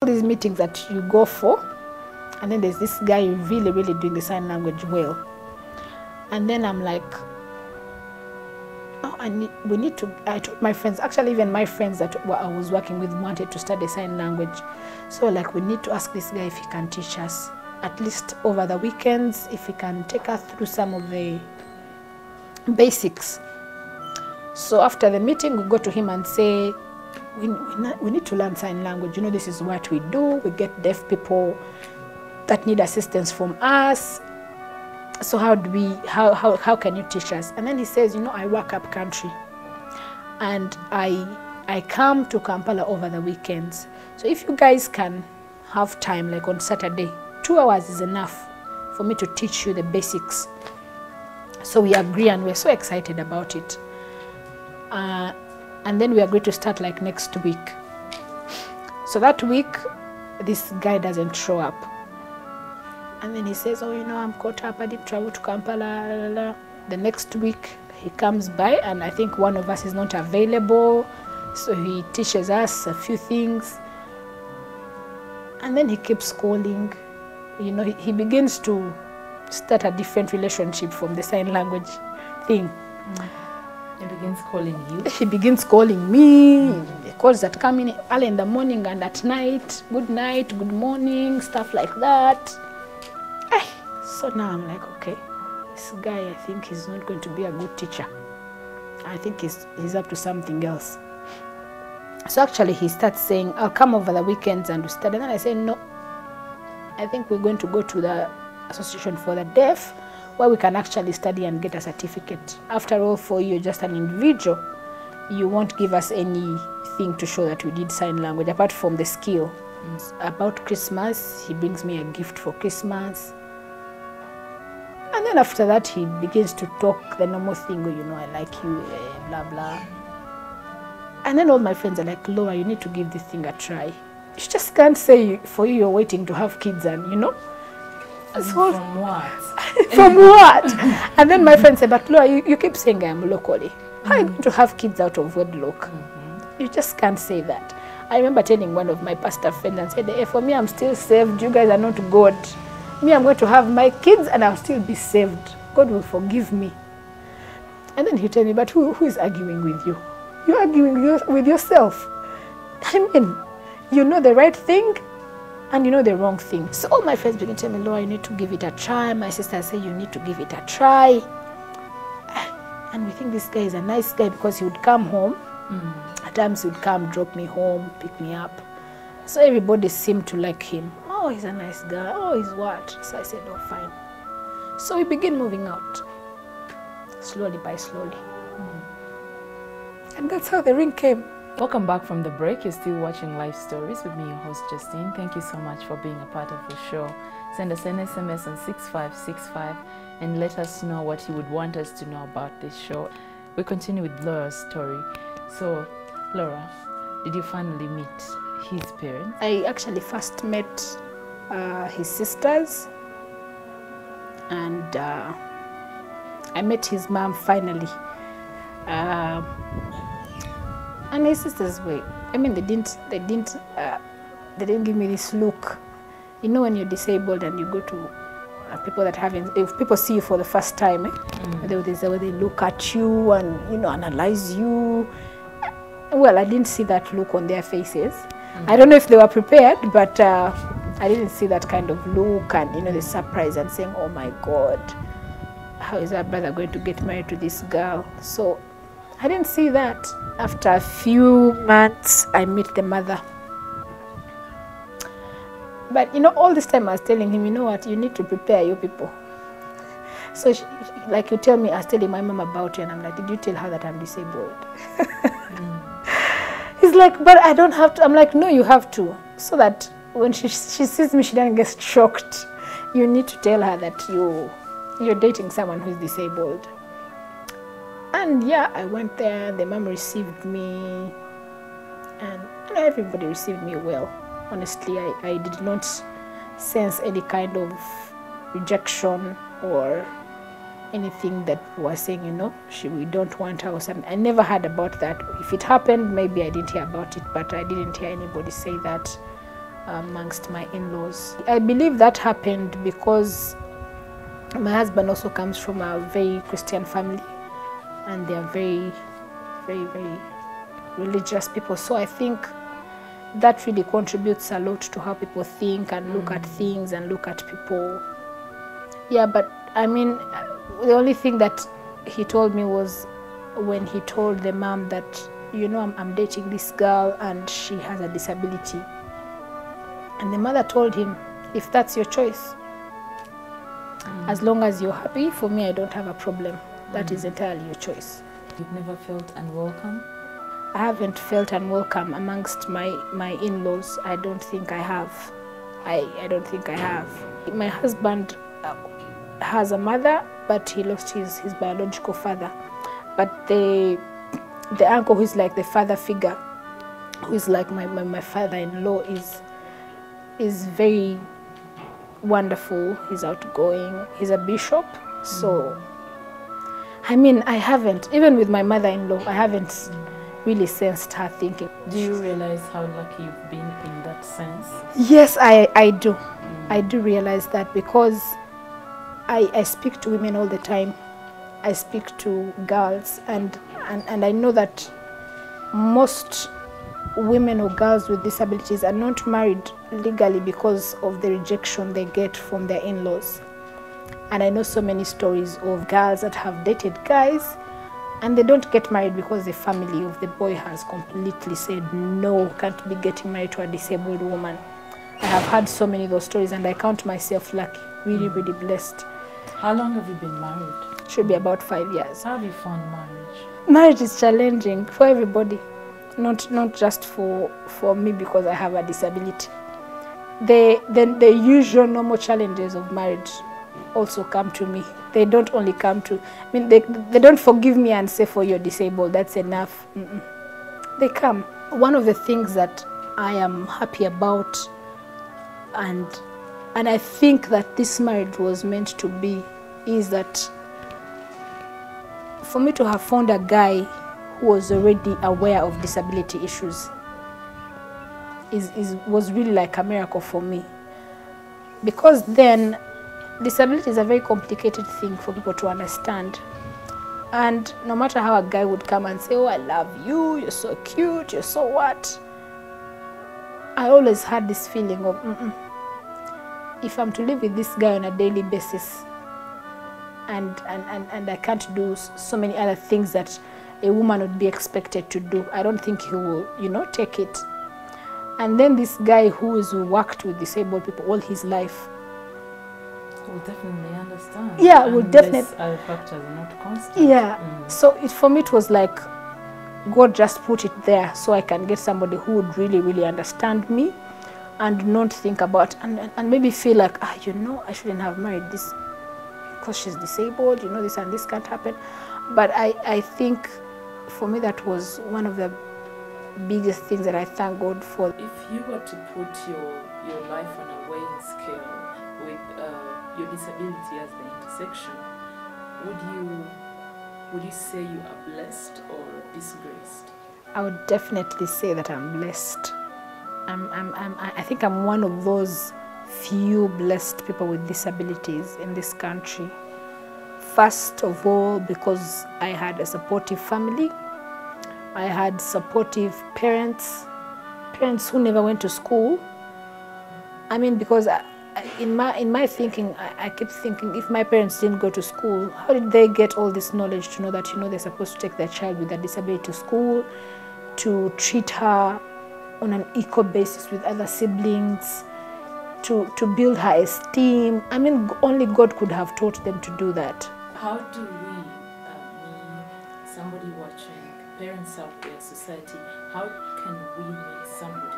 these meetings that you go for, and then there's this guy really doing the sign language well. And then I'm like, oh, I told my friends, actually even my friends that I was working with wanted to study sign language. So like, we need to ask this guy if he can teach us, at least over the weekends, if he can take us through some of the basics. So after the meeting, we go to him and say, we need to learn sign language. You know, this is what we do. We get deaf people that need assistance from us. So how can you teach us? And then he says, you know, I work up country and I come to Kampala over the weekends. So if you guys can have time, like on Saturday, 2 hours is enough for me to teach you the basics. So we agree, and we're so excited about it. And then we agreed to start like next week. So that week, this guy doesn't show up. And then he says, oh, you know, I'm caught up. I didn't travel to Kampala. The next week, he comes by, and I think one of us is not available. So he teaches us a few things. And then he keeps calling. You know, he begins to start a different relationship from the sign language thing. He begins calling you? He begins calling me. The calls that come in early in the morning and at night, good morning, stuff like that. So now I'm like, okay, this guy, I think he's not going to be a good teacher. I think he's up to something else. So actually he starts saying, I'll come over the weekends and we study. And then I say, no, I think we're going to go to the Association for the Deaf, where we can actually study and get a certificate. After all, for you, just an individual, you won't give us anything to show that we did sign language, apart from the skill. About Christmas, he brings me a gift for Christmas. And then after that, he begins to talk the normal thing, you know, I like you, blah, blah. And then all my friends are like, Laura, you need to give this thing a try. You just can't say for you you're waiting to have kids and, you know. So, from what? From what? And then my friend said, but Laura, you keep saying I am locally. How are you going to have kids out of wedlock? You just can't say that. I remember telling one of my pastor friends and said, hey, for me, I'm still saved. You guys are not God. Me, I'm going to have my kids and I'll still be saved. God will forgive me. And then he told me, but who is arguing with you? You're arguing with yourself. I mean, you know the right thing and you know the wrong thing. So all my friends begin to tell me, Laura, you need to give it a try. My sister say, you need to give it a try. And we think this guy is a nice guy because he would come home. At times he would come, drop me home, pick me up. So everybody seemed to like him. Oh, he's a nice guy. Oh, he's what? So I said, oh, fine. So we begin moving out, slowly by slowly. And that's how the ring came. Welcome back from the break. You're still watching Life Stories with me, your host, Justine. Thank you so much for being a part of the show. Send us an SMS on 6565 and let us know what you would want us to know about this show. We continue with Laura's story. So, Laura, did you finally meet his parents? I actually first met his sisters, and I met his mom finally. And his sisters were, I mean, they didn't give me this look. You know, when you're disabled and you go to people that haven't, if people see you for the first time, there's a way they look at you and, you know, analyze you. Well, I didn't see that look on their faces. I don't know if they were prepared, but I didn't see that kind of look and, you know, the surprise and saying, oh my God, how is our brother going to get married to this girl? So I didn't see that. After a few months, I meet the mother. But, you know, all this time I was telling him, you know what, you need to prepare your people. So, like you tell me, I was telling my mom about you, and I'm like, did you tell her that I'm disabled? He's like, but I don't have to. I'm like, no, you have to. So that when she sees me, she doesn't get shocked. You need to tell her that you're dating someone who's disabled. And yeah, I went there, the mom received me, and you know, everybody received me well. Honestly, I did not sense any kind of rejection or anything that was saying, you know, we don't want her or something. I never heard about that. If it happened, maybe I didn't hear about it, but I didn't hear anybody say that. amongst my in-laws. I believe that happened because my husband also comes from a very Christian family, and they are very, very religious people. So I think that really contributes a lot to how people think and look at things and look at people. Yeah, but I mean, the only thing that he told me was when he told the mom that, you know, I'm dating this girl and she has a disability. And the mother told him, if that's your choice, as long as you're happy, for me, I don't have a problem. That is entirely your choice. You've never felt unwelcome? I haven't felt unwelcome amongst my in-laws. I don't think I have. I don't think I have. My husband has a mother, but he lost his biological father. But the uncle who is like the father figure, who is like my father-in-law, is very wonderful. He's outgoing. He's a bishop. So, I mean, I haven't, even with my mother-in-law, I haven't really sensed her thinking. Do you realize how lucky you've been in that sense? Yes, I do. I do realize that, because I speak to women all the time. I speak to girls, and I know that most women or girls with disabilities are not married legally because of the rejection they get from their in-laws. And I know so many stories of girls that have dated guys and they don't get married because the family of the boy has completely said, no, can't be getting married to a disabled woman. I have heard so many of those stories, and I count myself lucky, really, really blessed. How long have you been married? Should be about 5 years. How have you found marriage? Marriage is challenging for everybody, not just for me because I have a disability. The usual normal challenges of marriage also come to me. They don't only come to, I mean, they don't forgive me and say, for you're disabled, that's enough. They come. One of the things that I am happy about, and I think that this marriage was meant to be, is that for me to have found a guy who was already aware of disability issues was really like a miracle for me. Because then, disability is a very complicated thing for people to understand. And no matter how a guy would come and say, oh, I love you, you're so cute, you're so what, I always had this feeling of, if I'm to live with this guy on a daily basis, and I can't do so many other things that a woman would be expected to do, I don't think he will, take it. And then this guy who has worked with disabled people all his life will definitely understand. Yeah, will definitely. Other factors are not constant. Yeah. So for me, it was like God just put it there so I can get somebody who would really, really understand me and not think about and maybe feel like, I shouldn't have married this because she's disabled, this and this can't happen. But I think for me that was one of the biggest things that I thank God for. If you were to put your life on a weighing scale with your disability as the intersection, would you say you are blessed or disgraced? I would definitely say that I'm blessed. I think I'm one of those few blessed people with disabilities in this country. First of all, because I had a supportive family. I had supportive parents who never went to school. I mean, because in my thinking, I keep thinking, if my parents didn't go to school, how did they get all this knowledge to know that, they're supposed to take their child with a disability to school, to treat her on an equal basis with other siblings, to build her esteem? I mean, only God could have taught them to do that. How do we, somebody watching, parents out there, society, how can we make somebody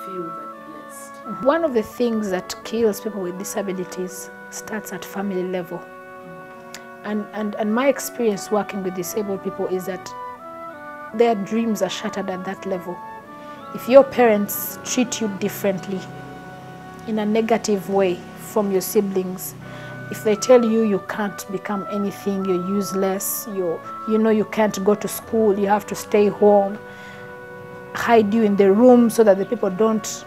feel that blessed? One of the things that kills people with disabilities starts at family level. And my experience working with disabled people is that their dreams are shattered at that level. If your parents treat you differently in a negative way from your siblings, if they tell you you can't become anything, you're useless, you can't go to school, you have to stay home, hide you in the room so that the people don't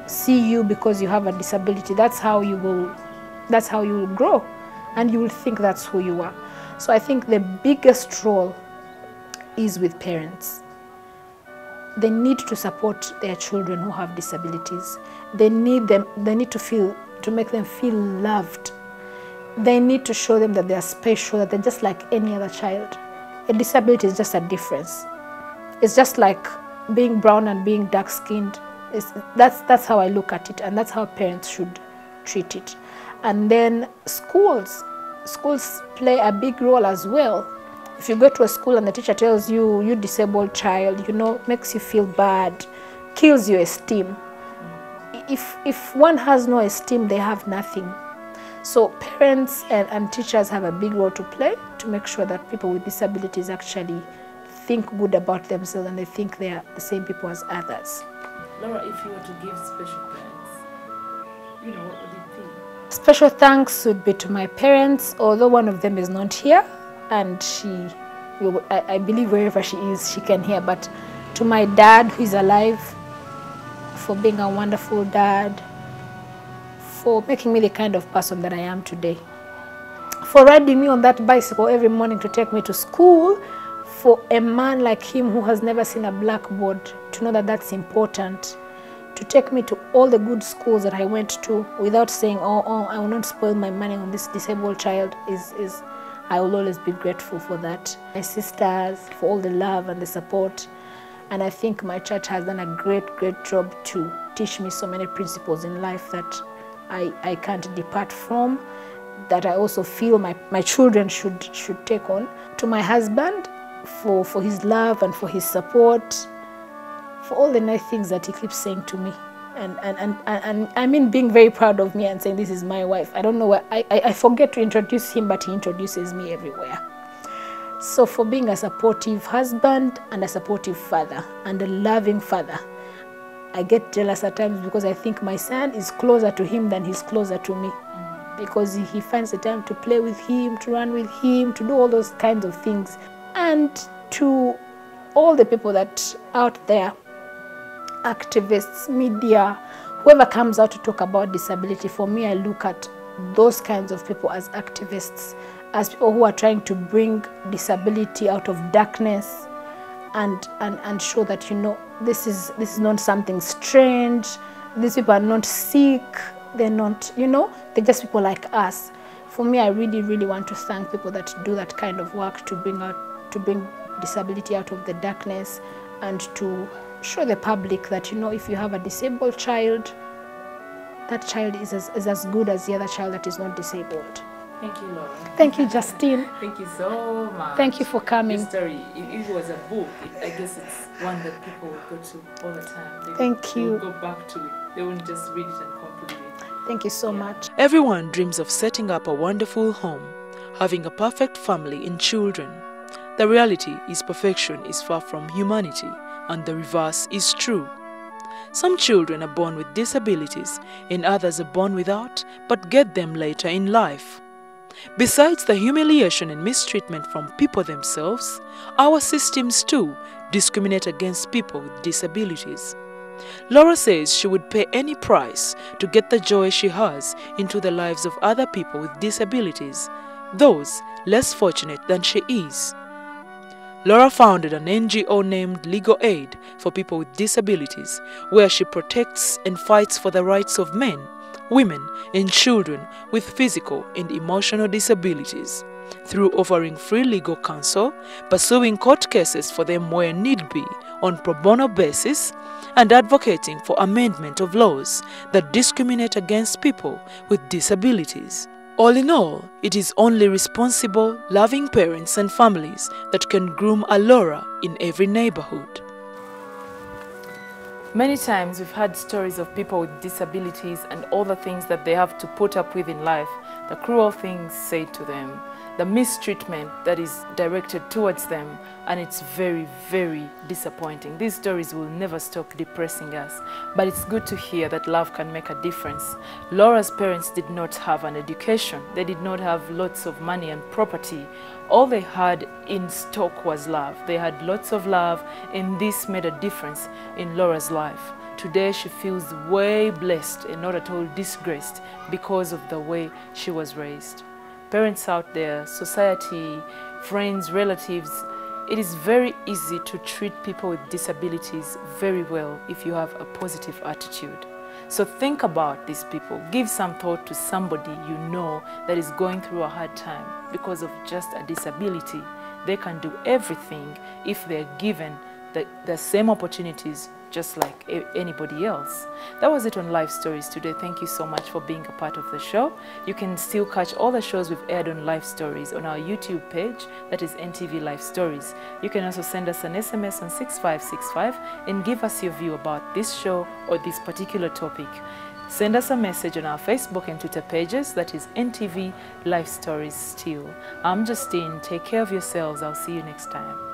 see you because you have a disability. That's how you will grow, and you will think that's who you are. So I think the biggest role is with parents. They need to support their children who have disabilities. They need to make them feel loved. They need to show them that they are special, that they're just like any other child. A disability is just a difference. It's just like being brown and being dark-skinned. That's how I look at it, and that's how parents should treat it. And then schools play a big role as well. If you go to a school and the teacher tells you, you disabled child, makes you feel bad, kills your esteem. If one has no esteem, they have nothing. So parents and teachers have a big role to play to make sure that people with disabilities actually think good about themselves and they think they are the same people as others. Laura, if you were to give special thanks, what would it be? Special thanks would be to my parents, although one of them is not here, and I believe wherever she is, she can hear, but to my dad who is alive, for being a wonderful dad, for making me the kind of person that I am today, for riding me on that bicycle every morning to take me to school, for a man like him who has never seen a blackboard to know that that's important, to take me to all the good schools that I went to without saying, oh, I will not spoil my money on this disabled child, I will always be grateful for that. My sisters, for all the love and the support. And I think my church has done a great job to teach me so many principles in life that I can't depart from, that I also feel my children should take on. To my husband, for his love and for his support, for all the nice things that he keeps saying to me. And I mean being very proud of me and saying this is my wife. I don't know where, I forget to introduce him, but he introduces me everywhere. So for being a supportive husband and a supportive father and a loving father, I get jealous at times because I think my son is closer to him than he's closer to me. Because he finds the time to play with him, to run with him, to do all those kinds of things. And to all the people that out there, activists, media, whoever comes out to talk about disability, for me, I look at those kinds of people as activists, as people who are trying to bring disability out of darkness and show that, this is not something strange. These people are not sick. They're not, they're just people like us. For me, I really want to thank people that do that kind of work to bring disability out of the darkness and to show the public that, if you have a disabled child, that child is as good as the other child that is not disabled. Thank you, Laura. Thank you, Justine. Thank you so much. Thank you for coming. This story, if it was a book, I guess it's one that people would go to all the time. Thank you. They would go back to it. They wouldn't just read it and complete it. Thank you so much. Everyone dreams of setting up a wonderful home, having a perfect family and children. The reality is perfection is far from humanity, and the reverse is true. Some children are born with disabilities and others are born without, but get them later in life. Besides the humiliation and mistreatment from people themselves, our systems too discriminate against people with disabilities. Laura says she would pay any price to get the joy she has into the lives of other people with disabilities, those less fortunate than she is. Laura founded an NGO named Legal Aid for people with disabilities, where she protects and fights for the rights of men, women, and children with physical and emotional disabilities, through offering free legal counsel, pursuing court cases for them where need be on pro bono basis, and advocating for amendment of laws that discriminate against people with disabilities. All in all, it is only responsible, loving parents and families that can groom a Laura in every neighborhood. Many times we've heard stories of people with disabilities and all the things that they have to put up with in life, the cruel things said to them, the mistreatment that is directed towards them, and it's very, very disappointing. These stories will never stop depressing us, but it's good to hear that love can make a difference. Laura's parents did not have an education. They did not have lots of money and property. All they had in stock was love. They had lots of love, and this made a difference in Laura's life. today she feels way blessed and not at all disgraced because of the way she was raised. Parents out there, society, friends, relatives, it is very easy to treat people with disabilities very well if you have a positive attitude. So think about these people. Give some thought to somebody you know that is going through a hard time because of just a disability. They can do everything if they're given the same opportunities just like anybody else. That was it on Life Stories today. Thank you so much for being a part of the show. You can still catch all the shows we've aired on Life Stories on our YouTube page, that is NTV Life Stories. You can also send us an SMS on 6565 and give us your view about this show or this particular topic. Send us a message on our Facebook and Twitter pages, that is NTV Life Stories still. I'm Justine. Take care of yourselves. I'll see you next time.